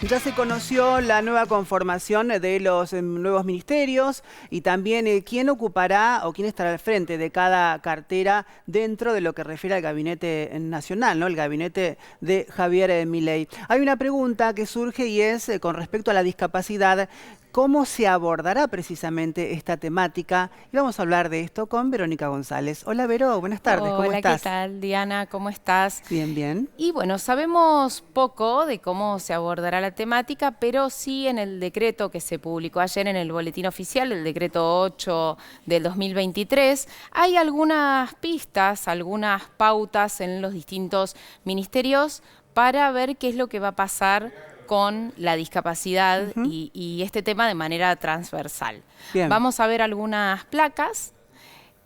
Ya se conoció la nueva conformación de los nuevos ministerios y también quién ocupará o quién estará al frente de cada cartera dentro de lo que refiere al gabinete nacional, ¿no? El gabinete de Javier Milei. Hay una pregunta que surge y es con respecto a la discapacidad. ¿Cómo se abordará precisamente esta temática? Y vamos a hablar de esto con Verónica González. Hola, Vero, buenas tardes, ¿cómo estás? Hola, ¿qué tal, Diana? ¿Cómo estás? Bien, bien. Y bueno, sabemos poco de cómo se abordará la temática, pero sí en el decreto que se publicó ayer en el Boletín Oficial, el decreto 8 del 2023, hay algunas pistas, algunas pautas en los distintos ministerios para ver qué es lo que va a pasar con la discapacidad y este tema de manera transversal. Bien. Vamos a ver algunas placas.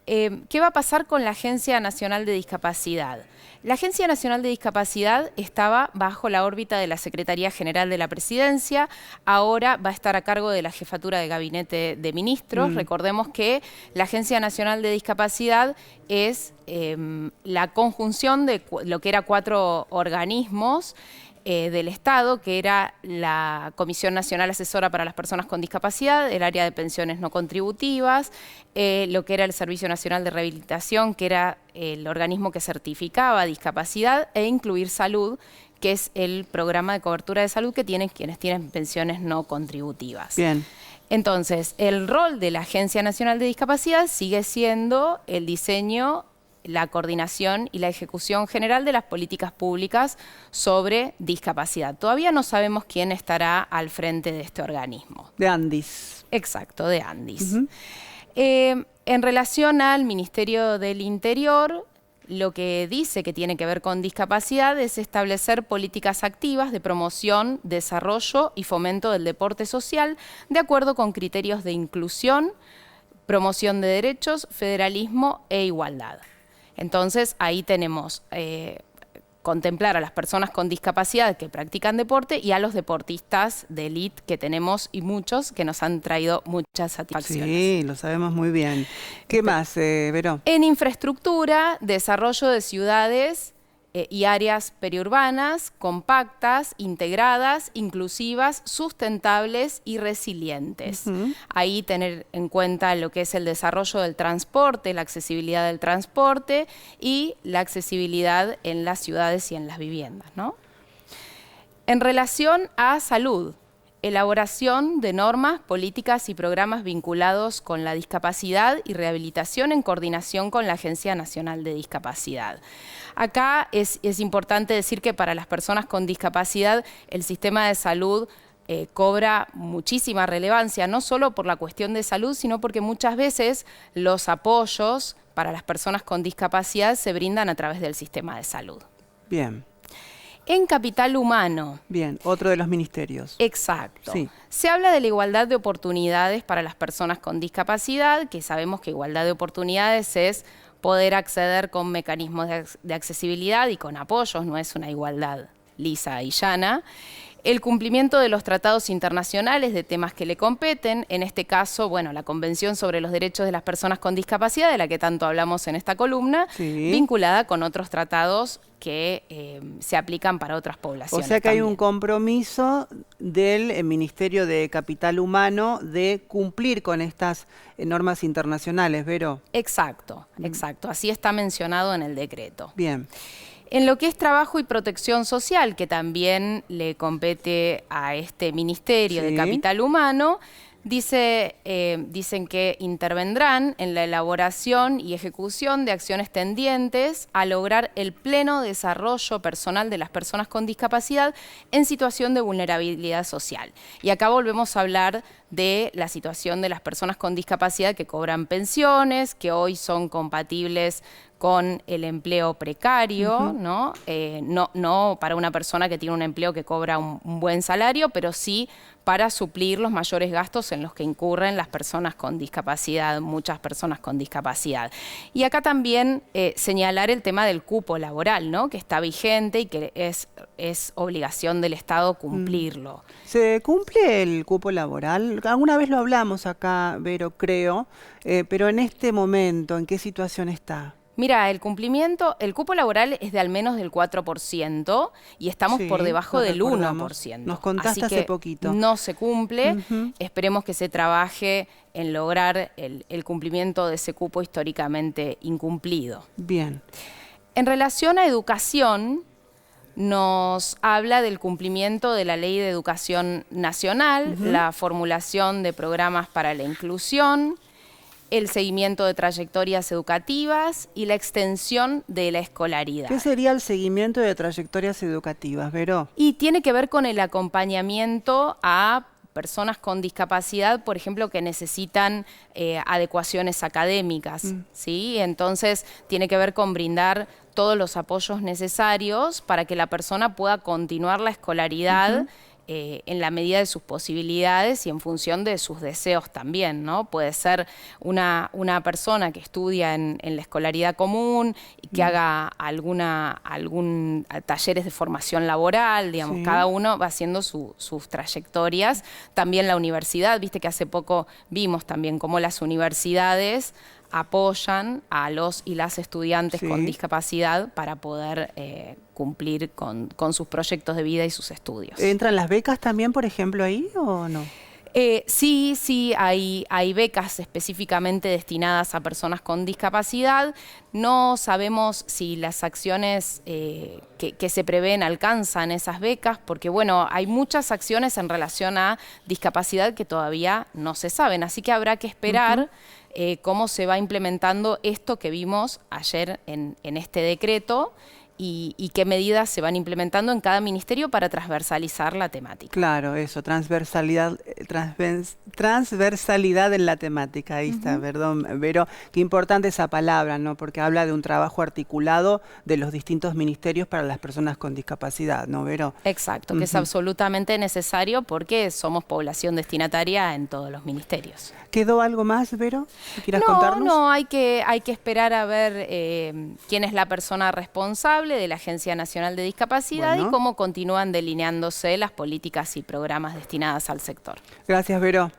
¿Qué va a pasar con la Agencia Nacional de Discapacidad? La Agencia Nacional de Discapacidad estaba bajo la órbita de la Secretaría General de la Presidencia, ahora va a estar a cargo de la Jefatura de Gabinete de Ministros. Recordemos que la Agencia Nacional de Discapacidad es la conjunción de lo que eran 4 organismos del Estado, que era la Comisión Nacional Asesora para las Personas con Discapacidad, el área de pensiones no contributivas, lo que era el Servicio Nacional de Rehabilitación, que era el organismo que certificaba discapacidad, e Incluir Salud, que es el programa de cobertura de salud que tienen quienes tienen pensiones no contributivas. Bien. Entonces, el rol de la Agencia Nacional de Discapacidad sigue siendo el diseño, la coordinación y la ejecución general de las políticas públicas sobre discapacidad. Todavía no sabemos quién estará al frente de este organismo. De Andis. Exacto, de Andis. En relación al Ministerio del Interior, lo que dice que tiene que ver con discapacidad es establecer políticas activas de promoción, desarrollo y fomento del deporte social de acuerdo con criterios de inclusión, promoción de derechos, federalismo e igualdad. Entonces, ahí tenemos contemplar a las personas con discapacidad que practican deporte y a los deportistas de élite que tenemos y muchos que nos han traído muchas satisfacciones. Sí, lo sabemos muy bien. ¿Qué más, Veró? En infraestructura, desarrollo de ciudades y áreas periurbanas, compactas, integradas, inclusivas, sustentables y resilientes. Ahí tener en cuenta lo que es el desarrollo del transporte, la accesibilidad del transporte y la accesibilidad en las ciudades y en las viviendas, ¿no? En relación a salud, elaboración de normas, políticas y programas vinculados con la discapacidad y rehabilitación en coordinación con la Agencia Nacional de Discapacidad. Acá es importante decir que para las personas con discapacidad el sistema de salud cobra muchísima relevancia, no solo por la cuestión de salud, sino porque muchas veces los apoyos para las personas con discapacidad se brindan a través del sistema de salud. Bien. En capital humano. Bien, otro de los ministerios. Exacto. Sí. Se habla de la igualdad de oportunidades para las personas con discapacidad, que sabemos que igualdad de oportunidades es poder acceder con mecanismos de accesibilidad y con apoyos, no es una igualdad lisa y llana. El cumplimiento de los tratados internacionales de temas que le competen, en este caso, bueno, la Convención sobre los Derechos de las Personas con Discapacidad, de la que tanto hablamos en esta columna, vinculada con otros tratados que se aplican para otras poblaciones. O sea que también hay un compromiso del Ministerio de Capital Humano de cumplir con estas normas internacionales, Vero. Exacto, exacto. Así está mencionado en el decreto. Bien. En lo que es trabajo y protección social, que también le compete a este Ministerio de Capital Humano, dicen que intervendrán en la elaboración y ejecución de acciones tendientes a lograr el pleno desarrollo personal de las personas con discapacidad en situación de vulnerabilidad social. Y acá volvemos a hablar de la situación de las personas con discapacidad que cobran pensiones, que hoy son compatibles con el empleo precario, ¿no? No para una persona que tiene un empleo que cobra un buen salario, pero sí para suplir los mayores gastos en los que incurren las personas con discapacidad, muchas personas con discapacidad. Y acá también señalar el tema del cupo laboral, ¿no? Que está vigente y que es obligación del Estado cumplirlo. ¿Se cumple el cupo laboral? Alguna vez lo hablamos acá, Vero, creo, pero en este momento, ¿en qué situación está? Mira, el cupo laboral es de al menos del 4% y estamos Sí, por debajo lo del recordamos. 1%. Nos contaste Así hace que poquito. no se cumple. Esperemos que se trabaje en lograr el cumplimiento de ese cupo históricamente incumplido. Bien. En relación a educación, nos habla del cumplimiento de la Ley de Educación Nacional, la formulación de programas para la inclusión, el seguimiento de trayectorias educativas y la extensión de la escolaridad. ¿Qué sería el seguimiento de trayectorias educativas, Vero? Y tiene que ver con el acompañamiento a personas con discapacidad, por ejemplo, que necesitan adecuaciones académicas, ¿sí? Entonces, tiene que ver con brindar todos los apoyos necesarios para que la persona pueda continuar la escolaridad en la medida de sus posibilidades y en función de sus deseos también, ¿no? Puede ser una persona que estudia en la escolaridad común y que haga algún talleres de formación laboral, digamos, cada uno va haciendo sus trayectorias. También la universidad, viste que hace poco vimos también cómo las universidades apoyan a los y las estudiantes con discapacidad para poder cumplir con sus proyectos de vida y sus estudios. ¿Entran las becas también, por ejemplo, ahí o no? Sí, hay becas específicamente destinadas a personas con discapacidad. No sabemos si las acciones que se prevén alcanzan esas becas, porque bueno, hay muchas acciones en relación a discapacidad que todavía no se saben, así que habrá que esperar cómo se va implementando esto que vimos ayer en este decreto y qué medidas se van implementando en cada ministerio para transversalizar la temática. Claro, eso, transversalidad en la temática, ahí está, perdón, Vero, qué importante esa palabra, ¿no? Porque habla de un trabajo articulado de los distintos ministerios para las personas con discapacidad, ¿no, Vero? Exacto, que es absolutamente necesario porque somos población destinataria en todos los ministerios. ¿Quedó algo más, Vero, que quieras contarnos? No, hay que esperar a ver quién es la persona responsable de la Agencia Nacional de Discapacidad y cómo continúan delineándose las políticas y programas destinadas al sector. Gracias, Vero.